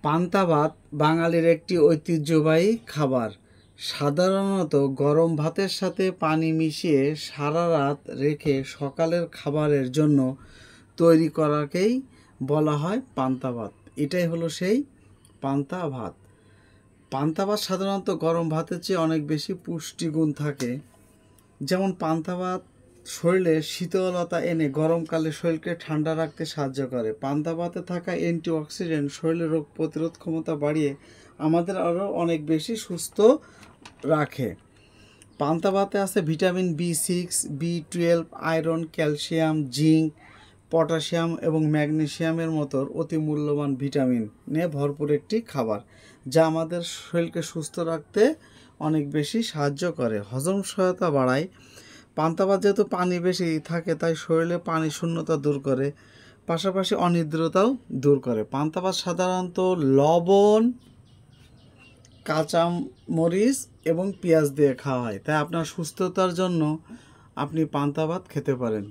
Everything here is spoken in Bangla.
পান্তা ভাত বাঙালির একটি ঐতিহ্যবাহী খাবার। সাধারণত গরম ভাতের সাথে পানি মিশিয়ে সারা রাত রেখে সকালের খাবারের জন্য তৈরি করাকেই বলা হয় পান্তা ভাত। এটাই হলো সেই পান্তা ভাত। পান্তা ভাত সাধারণত গরম ভাতের চেয়ে অনেক বেশি পুষ্টিগুণ থাকে। যেমন পান্তা ভাত শরীরে শীতলতা এনে গরমকালে শরীরকে ঠান্ডা রাখতে সাহায্য করে। পান্তা ভাতে থাকা অ্যান্টিঅক্সিডেন্ট শরীরের রোগ প্রতিরোধ ক্ষমতা বাড়িয়ে আমাদের আরও অনেক বেশি সুস্থ রাখে। পান্তা ভাতে আছে vitamin B6, B12, iron, calcium, zinc, potassium এবং ম্যাগনেসিয়ামের মতো অতি মূল্যবান ভিটামিন নিয়ে ভরপুর একটি খাবার, যা আমাদের শরীরকে সুস্থ রাখতে অনেক বেশি সাহায্য করে। হজম সহায়তা বাড়ায়। পান্তা ভাত যেহেতু পানি বেশি থাকে তাই শরীরে পানি শূন্যতা দূর করে, পাশাপাশি অনিদ্রতাও দূর করে। পান্তা ভাত সাধারণত লবণ, কাঁচা মরিচ এবং পেঁয়াজ দিয়ে খাওয়া হয়, তাই আপনার সুস্থতার জন্য আপনি পান্তা ভাত খেতে পারেন।